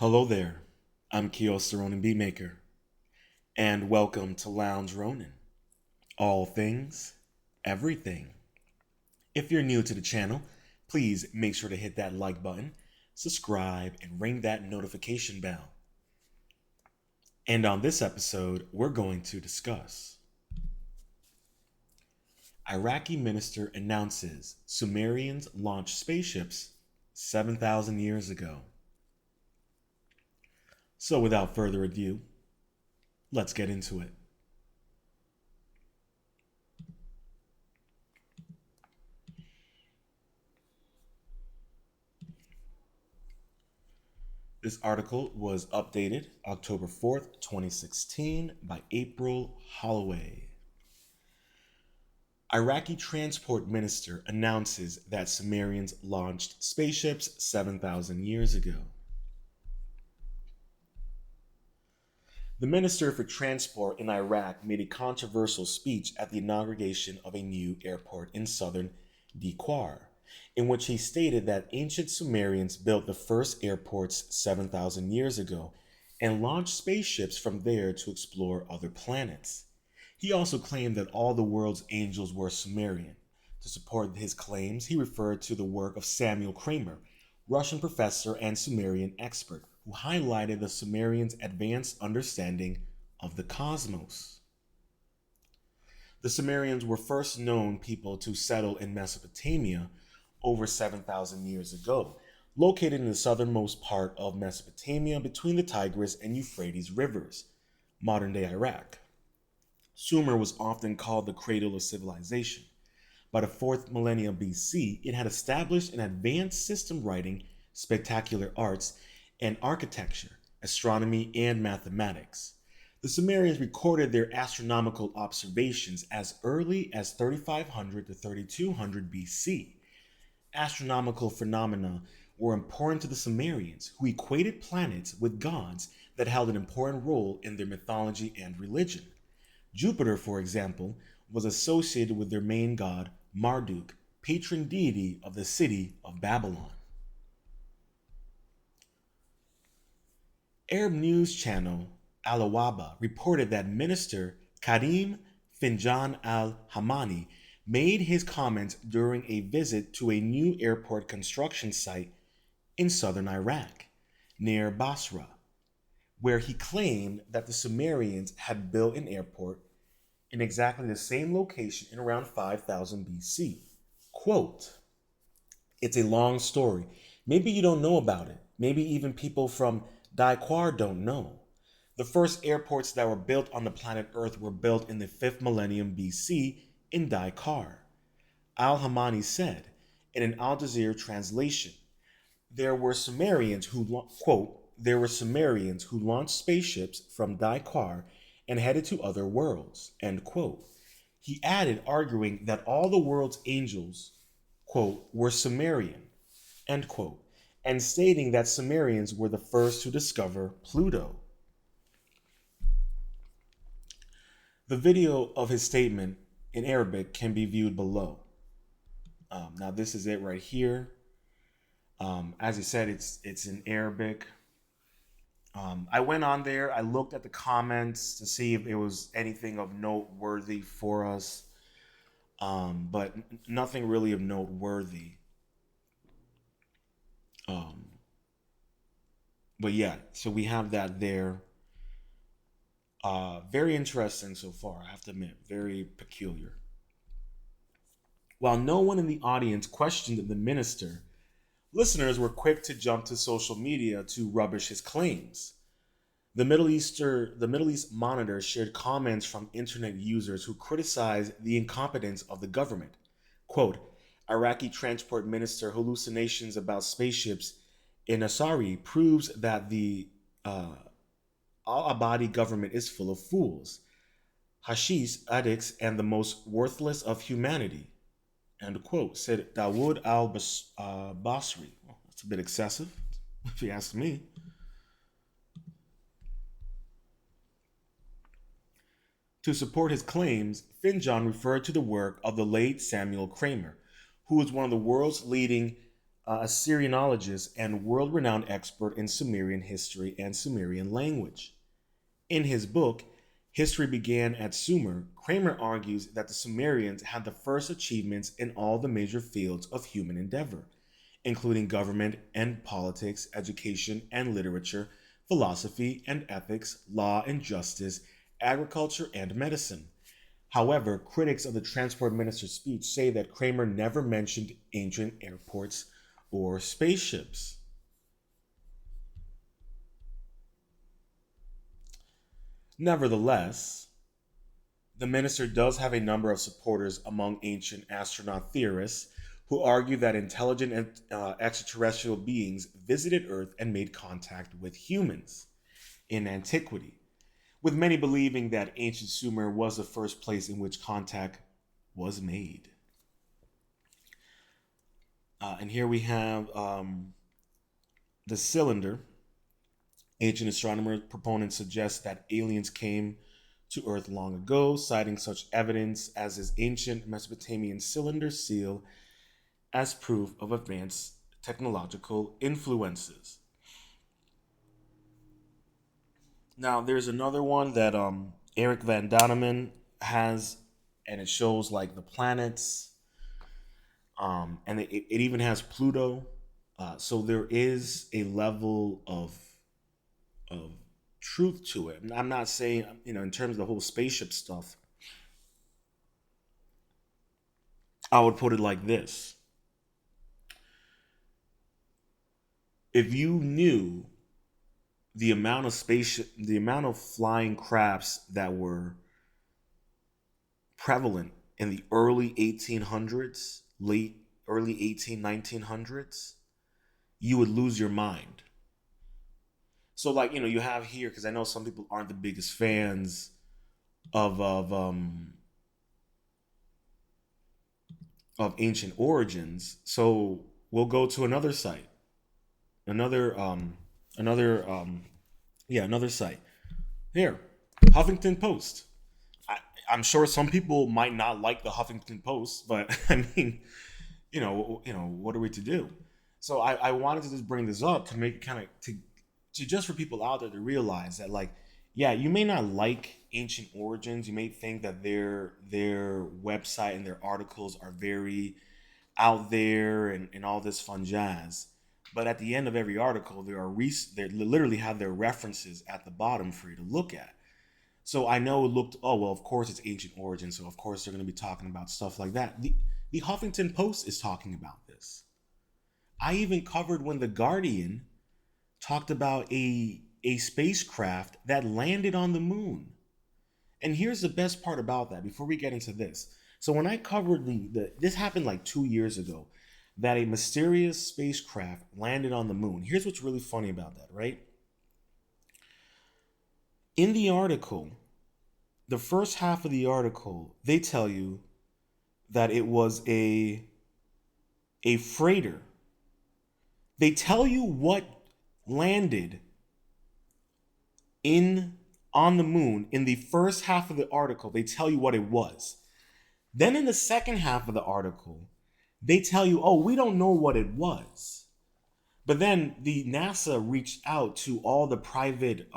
Hello there, I'm Kiyos the Ronin Beatmaker, and welcome to Lounge Ronin. All things, everything. If you're new to the channel, please make sure to hit that like button, subscribe, and ring that notification bell. And on this episode, we're going to discuss Iraqi minister announces Sumerians launched spaceships 7,000 years ago. So without further ado, let's get into it. This article was updated October 4th, 2016 by April Holloway. Iraqi transport minister announces that Sumerians launched spaceships 7,000 years ago. The Minister for Transport in Iraq made a controversial speech at the inauguration of a new airport in southern Dikwar, in which he stated that ancient Sumerians built the first airports 7,000 years ago and launched spaceships from there to explore other planets. He also claimed that all the world's angels were Sumerian. To support his claims, he referred to the work of Samuel Kramer, Russian professor and Sumerian expert, who highlighted the Sumerians' advanced understanding of the cosmos. The Sumerians were first known people to settle in Mesopotamia over 7,000 years ago, located in the southernmost part of Mesopotamia between the Tigris and Euphrates rivers, modern-day Iraq. Sumer was often called the cradle of civilization. By the 4th millennium BC, it had established an advanced system writing, spectacular arts, and architecture, astronomy, and mathematics. The Sumerians recorded their astronomical observations as early as 3500 to 3200 BC. Astronomical phenomena were important to the Sumerians, who equated planets with gods that held an important role in their mythology and religion. Jupiter, for example, was associated with their main god, Marduk, patron deity of the city of Babylon. Arab news channel Al-Awaba reported that Minister Karim Finjan al-Hamani made his comments during a visit to a new airport construction site in southern Iraq, near Basra, where he claimed that the Sumerians had built an airport in exactly the same location in around 5000 BC. Quote, "It's a long story. Maybe you don't know about it. Maybe even people from Daiquar don't know. The first airports that were built on the planet Earth were built in the 5th millennium BC in Daiquar," Al-Hamani said in an Al Jazeera translation. There were Sumerians who, quote, "There were Sumerians who launched spaceships from Daiquar and headed to other worlds," end quote. He added, arguing that all the world's angels, quote, "were Sumerian," end quote, and stating that Sumerians were the first to discover Pluto. The video of his statement in Arabic can be viewed below. Now this is it right here. As I said, it's in Arabic. I went on there. I looked at the comments to see if it was anything of noteworthy for us, but nothing really of noteworthy. But yeah, so we have that there. Very interesting so far, I have to admit, very peculiar. While no one in the audience questioned the minister, listeners were quick to jump to social media to rubbish his claims. The Middle East Monitor shared comments from internet users who criticized the incompetence of the government. Quote, "Iraqi transport minister hallucinations about spaceships in Asari proves that the Al-Abadi government is full of fools, hashish addicts, and the most worthless of humanity," end quote, said Dawood al-Basri. Well, that's a bit excessive, if you ask me. To support his claims, Finjan referred to the work of the late Samuel Kramer, who was one of the world's leading a Syrianologist and world renowned expert in Sumerian history and Sumerian language. In his book, History Began at Sumer, Kramer argues that the Sumerians had the first achievements in all the major fields of human endeavor, including government and politics, education and literature, philosophy and ethics, law and justice, agriculture and medicine. However, critics of the transport minister's speech say that Kramer never mentioned ancient airports or spaceships. Nevertheless, the minister does have a number of supporters among ancient astronaut theorists who argue that intelligent extraterrestrial beings visited Earth and made contact with humans in antiquity, with many believing that ancient Sumer was the first place in which contact was made. And here we have the cylinder. Ancient astronomer proponents suggest that aliens came to Earth long ago, citing such evidence as his ancient Mesopotamian cylinder seal as proof of advanced technological influences. Now, there's another one that Eric Van Daneman has, and it shows like the planets, and it even has Pluto. So there is a level of truth to it. I'm not saying, in terms of the whole spaceship stuff, I would put it like this. If you knew the amount of flying crafts that were prevalent in the early 1800s, late early 1900s, you would lose your mind. So, like, you have here, because I know some people aren't the biggest fans of of um of ancient origins. So we'll go to another site, another another yeah, another site here, Huffington Post. I, I'm sure some people might not like the Huffington Post, but I mean, what are we to do? So I wanted to just bring this up to make it kind of to just for people out there to realize that, like, yeah, you may not like ancient origins. You may think that their website and their articles are very out there and all this fun jazz. But at the end of every article, they literally have their references at the bottom for you to look at. So I know it looked, oh well, of course it's ancient origins, so of course they're going to be talking about stuff like that. The Huffington Post is talking about this. I even covered when the Guardian talked about a spacecraft that landed on the moon. And here's the best part about that before we get into this. So when I covered the this happened like 2 years ago, that a mysterious spacecraft landed on the moon. Here's what's really funny about that, right? In the article, the first half of the article, they tell you that it was a freighter. They tell you what landed in on the moon in the first half of the article. They tell you what it was. Then in the second half of the article, they tell you, oh, we don't know what it was. But then the NASA reached out to all the private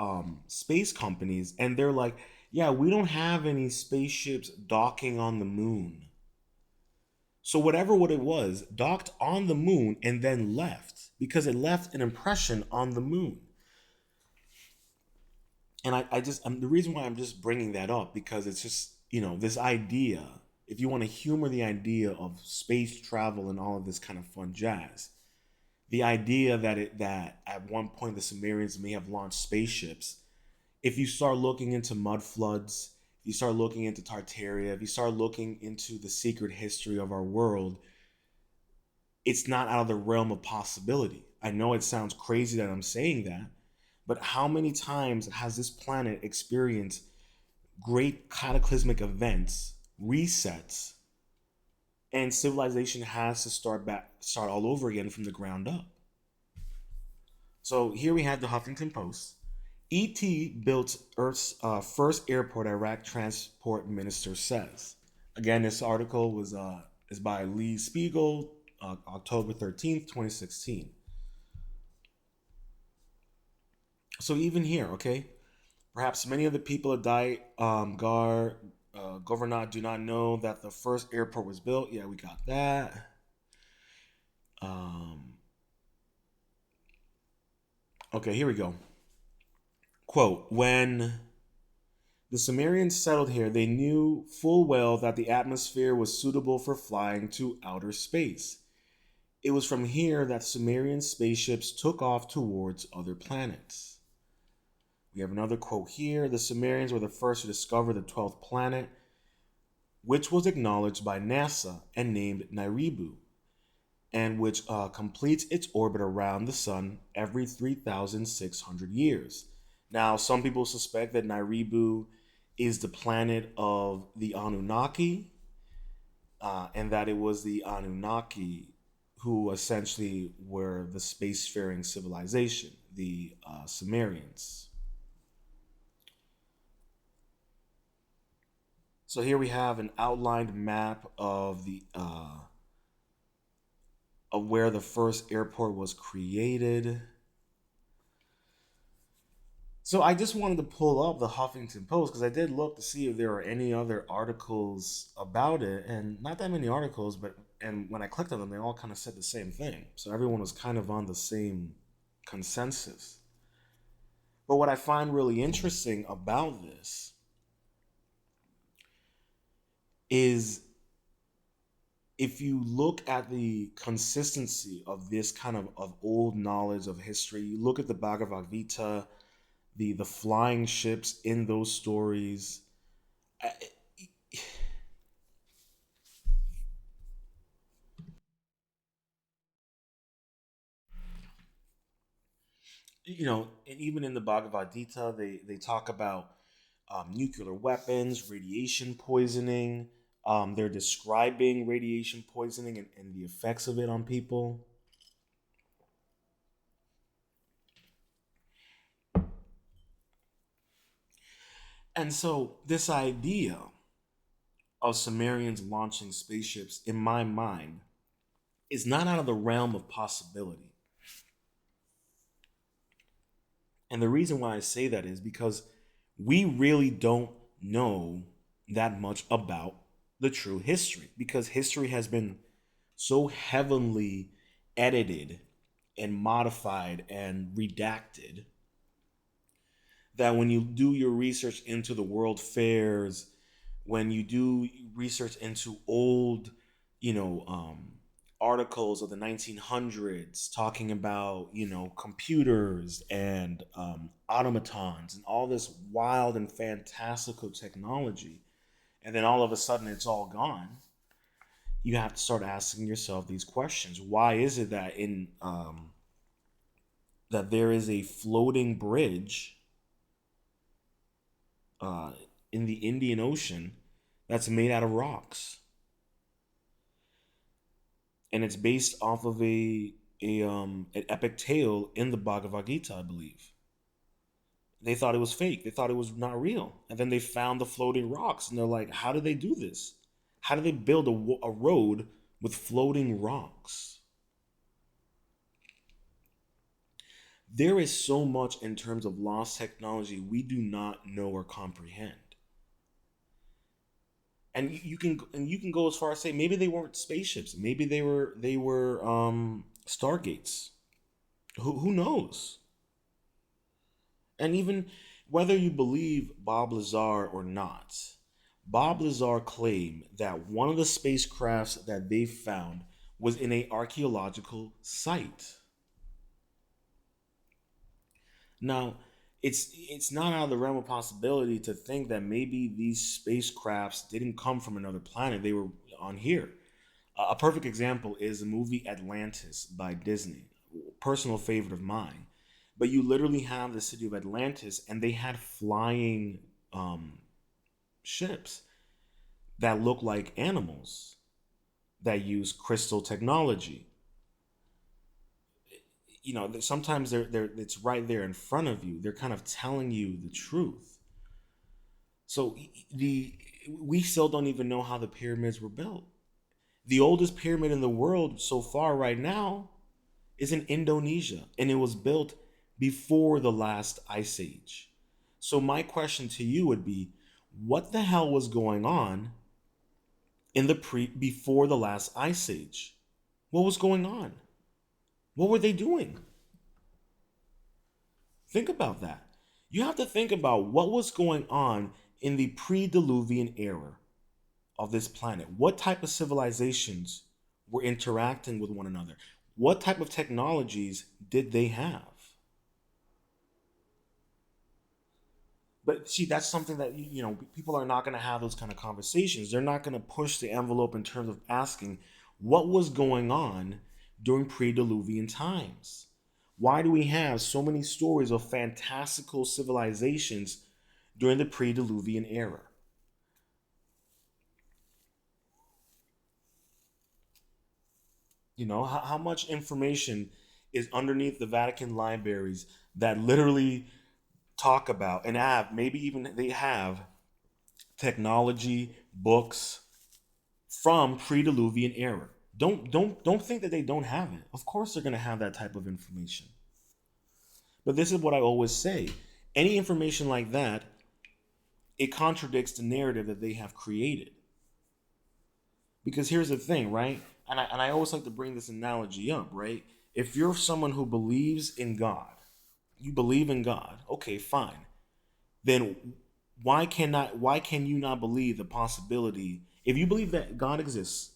space companies, and they're like, yeah, we don't have any spaceships docking on the moon. So whatever what it was, docked on the moon and then left because it left an impression on the moon. And the reason why I'm just bringing that up because it's just, this idea, if you want to humor the idea of space travel and all of this kind of fun jazz, the idea that at one point the Sumerians may have launched spaceships. If you start looking into mud floods, if you start looking into Tartaria, if you start looking into the secret history of our world, it's not out of the realm of possibility. I know it sounds crazy that I'm saying that, but how many times has this planet experienced great cataclysmic events, resets, and civilization has to start all over again from the ground up? So here we have the Huffington Post. ET built Earth's first airport, Iraq transport minister says. Again, this article is by Lee Spiegel, October 13th, 2016. So even here, okay, perhaps many of the people of Governat do not know that the first airport was built. Yeah, we got that. Um, okay, here we go. Quote, when the Sumerians settled here, they knew full well that the atmosphere was suitable for flying to outer space. It was from here that Sumerian spaceships took off towards other planets. We have another quote here. The Sumerians were the first to discover the 12th planet, which was acknowledged by NASA and named Naribu, and which completes its orbit around the sun every 3,600 years. Now, some people suspect that Naribu is the planet of the Anunnaki, and that it was the Anunnaki who essentially were the spacefaring civilization, the Sumerians. So here we have an outlined map of the of where the first airport was created. So I just wanted to pull up the Huffington Post because I did look to see if there were any other articles about it, and not that many articles, but and when I clicked on them, they all kind of said the same thing. So everyone was kind of on the same consensus. But what I find really interesting about this is if you look at the consistency of this kind of old knowledge of history, you look at the Bhagavad Gita, the flying ships in those stories. You know, and even in the Bhagavad Gita, they talk about nuclear weapons, radiation poisoning. They're describing radiation poisoning and the effects of it on people. And so, this idea of Sumerians launching spaceships, in my mind, is not out of the realm of possibility. And the reason why I say that is because we really don't know that much about the true history, because history has been so heavily edited and modified and redacted that when you do your research into the world fairs, when you do research into old, you know, articles of the 1900s talking about, you know, computers and automatons and all this wild and fantastical technology, and then all of a sudden it's all gone, you have to start asking yourself these questions. Why is it that that there is a floating bridge uh, in the Indian Ocean that's made out of rocks, and it's based off of an epic tale in the Bhagavad Gita, I believe. They thought it was fake. They thought it was not real, and then they found the floating rocks, and they're like, "How did they do this? How did they build a road with floating rocks?" There is so much in terms of lost technology we do not know or comprehend. And you can go as far as say maybe they weren't spaceships, maybe they were stargates. Who knows? And even whether you believe Bob Lazar or not, Bob Lazar claimed that one of the spacecrafts that they found was in a archaeological site. Now, it's not out of the realm of possibility to think that maybe these spacecrafts didn't come from another planet. They were on here. A perfect example is the movie Atlantis by Disney, personal favorite of mine. But you literally have the city of Atlantis, and they had flying ships that look like animals that use crystal technology. You know, sometimes they're it's right there in front of you. They're kind of telling you the truth. So the we still don't even know how the pyramids were built. The oldest pyramid in the world so far right now is in Indonesia, and it was built before the last ice age. So my question to you would be, what the hell was going on in the before the last ice age? What was going on? What were they doing? Think about that. You have to think about what was going on in the pre-Diluvian era of this planet. What type of civilizations were interacting with one another? What type of technologies did they have? But see, that's something that people are not going to have those kind of conversations. They're not going to push the envelope in terms of asking what was going on during pre-Diluvian times. Why do we have so many stories of fantastical civilizations during the pre-Diluvian era? How much information is underneath the Vatican libraries that literally talk about and have, maybe even they have technology, books from pre-Diluvian era. Don't think that they don't have it. Of course they're going to have that type of information. But this is what I always say. Any information like that, it contradicts the narrative that they have created. Because here's the thing, right? And I always like to bring this analogy up, right? If you're someone who believes in God, you believe in God, okay, fine. Then why can you not believe the possibility, if you believe that God exists,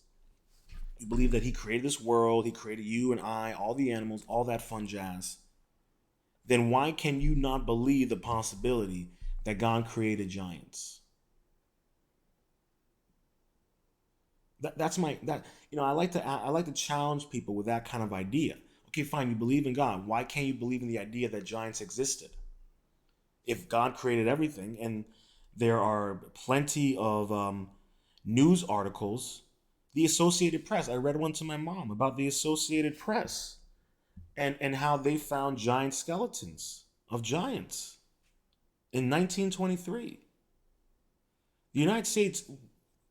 you believe that he created this world, he created you and I, all the animals, all that fun jazz, then why can you not believe the possibility that God created giants? That's my that I like to challenge people with that kind of idea. Okay, fine, you believe in God. Why can't you believe in the idea that giants existed? If God created everything, and there are plenty of news articles, the Associated Press. I read one to my mom about the Associated Press and how they found giant skeletons of giants in 1923. The United States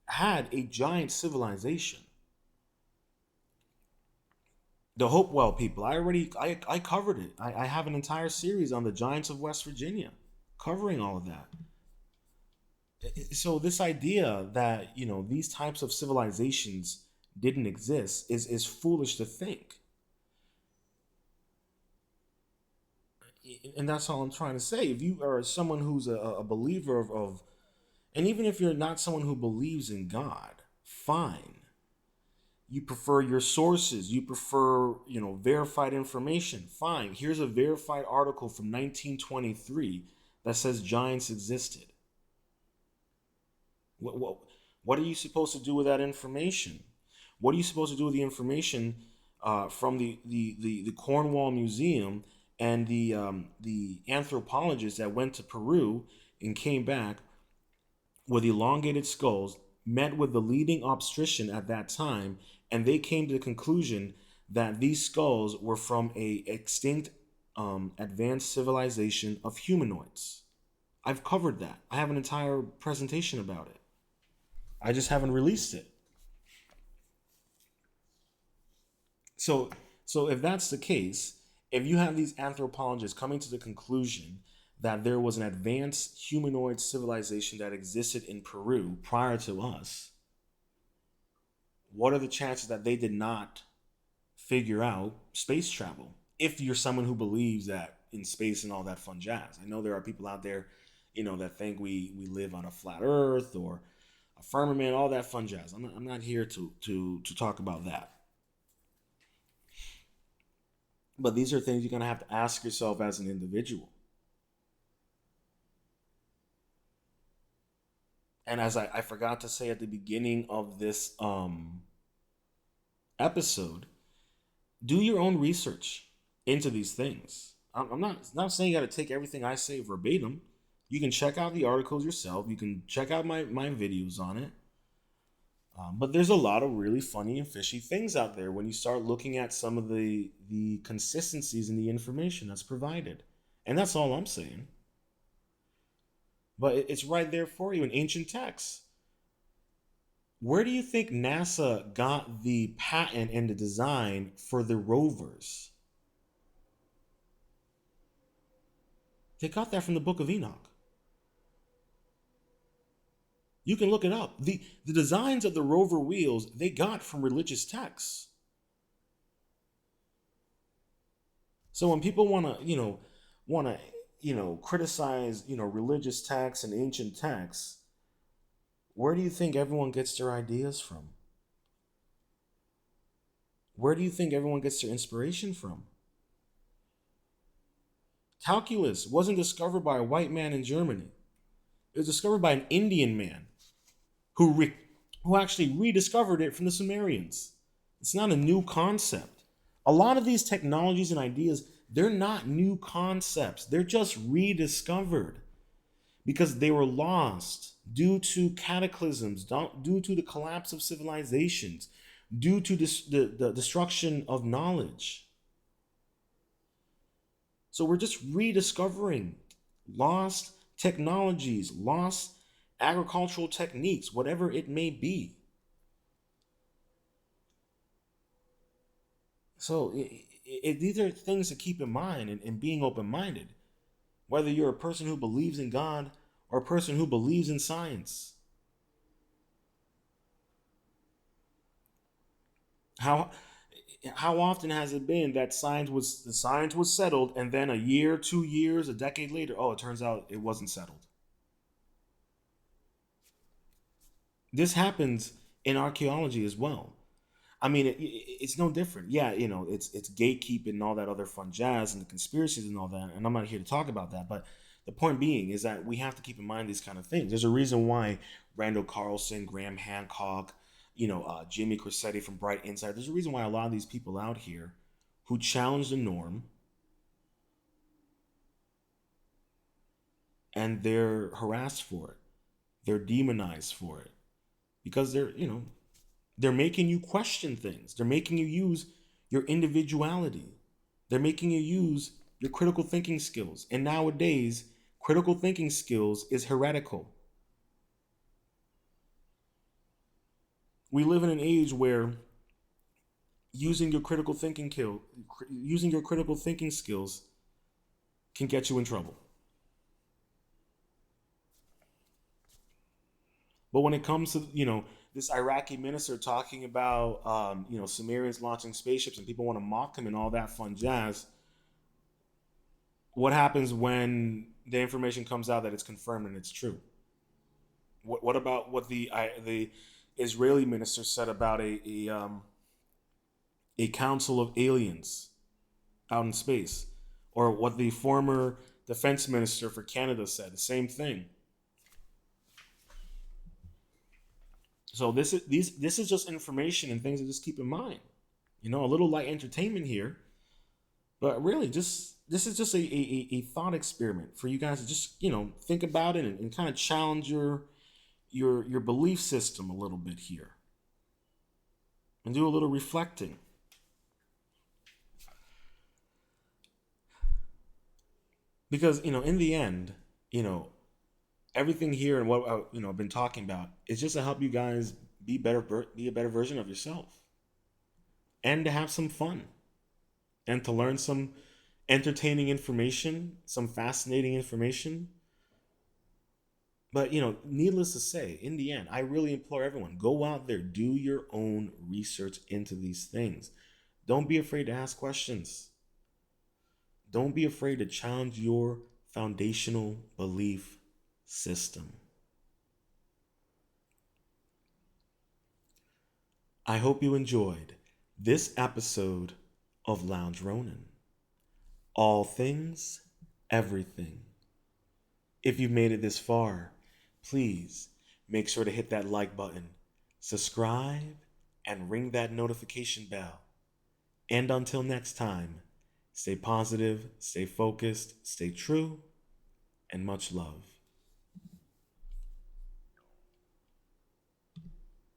had a giant civilization. The Hopewell people. I covered it. I have an entire series on the giants of West Virginia, covering all of that. So this idea that these types of civilizations didn't exist is foolish to think, and that's all I'm trying to say. If you are someone who's a believer of, and even if you're not someone who believes in God, fine. You prefer your sources. You prefer, verified information. Fine. Here's a verified article from 1923 that says giants existed. What, what are you supposed to do with that information? What are you supposed to do with the information from the Cornwall Museum and the anthropologists that went to Peru and came back with elongated skulls, met with the leading obstetrician at that time, and they came to the conclusion that these skulls were from a extinct advanced civilization of humanoids. I've covered that. I have an entire presentation about it. I just haven't released it. So so if that's the case, if you have these anthropologists coming to the conclusion that there was an advanced humanoid civilization that existed in Peru prior to us, what are the chances that they did not figure out space travel? If you're someone who believes that in space and all that fun jazz. I know there are people out there, that think we live on a flat earth or a firmament, all that fun jazz. I'm not here to talk about that. But these are things you're going to have to ask yourself as an individual. And as I forgot to say at the beginning of this episode, do your own research into these things. I'm not saying you got to take everything I say verbatim. You can check out the articles yourself. You can check out my videos on it. But there's a lot of really funny and fishy things out there when you start looking at some of the consistencies in the information that's provided. And that's all I'm saying. But it's right there for you in ancient texts. Where do you think NASA got the patent and the design for the rovers? They got that from the Book of Enoch. You can look it up. The designs of the rover wheels they got from religious texts. So when people want to criticize religious texts and ancient texts, where do you think everyone gets their ideas from? Where do you think everyone gets their inspiration from? Calculus wasn't discovered by a white man in Germany. It was discovered by an Indian man who who actually rediscovered it from the Sumarians. It's not a new concept. A lot of these technologies and ideas, they're not new concepts. They're just rediscovered because they were lost due to cataclysms, due to the collapse of civilizations, due to the destruction of knowledge. So we're just rediscovering lost technologies, lost agricultural techniques, whatever it may be. So these are things to keep in mind and being open-minded, whether you're a person who believes in God or a person who believes in science. How how often has it been that the science was settled and then a year, 2 years, a decade later, oh, it turns out it wasn't settled. This happens in archaeology as well. I mean, it's no different. Yeah, it's gatekeeping and all that other fun jazz and the conspiracies and all that. And I'm not here to talk about that, but the point being is that we have to keep in mind these kind of things. There's a reason why Randall Carlson, Graham Hancock, Jimmy Corsetti from Bright Insight. There's a reason why a lot of these people out here who challenge the norm and they're harassed for it, they're demonized for it because they're making you question things. They're making you use your individuality. They're making you use your critical thinking skills. And nowadays, critical thinking skills is heretical. We live in an age where using your critical thinking skills can get you in trouble. But when it comes to this Iraqi minister talking about Sumerians launching spaceships and people want to mock him and all that fun jazz, what happens when the information comes out that it's confirmed and it's true? What about what the Israeli minister said about a council of aliens out in space, or what the former defense minister for Canada said? The same thing. So this is just information and things to just keep in mind. A little light entertainment here, but really just this is just a thought experiment for you guys to just think about it and kind of challenge your belief system a little bit here and do a little reflecting. Because in the end, everything here and what I've been talking about is just to help you guys be a better version of yourself, and to have some fun, and to learn some entertaining information, some fascinating information. But needless to say, in the end, I really implore everyone, go out there, do your own research into these things. Don't be afraid to ask questions. Don't be afraid to challenge your foundational belief system. I hope you enjoyed this episode of Lounge Ronin. All things, everything. If you've made it this far, please make sure to hit that like button, subscribe, and ring that notification bell. And until next time, stay positive, stay focused, stay true, and much love.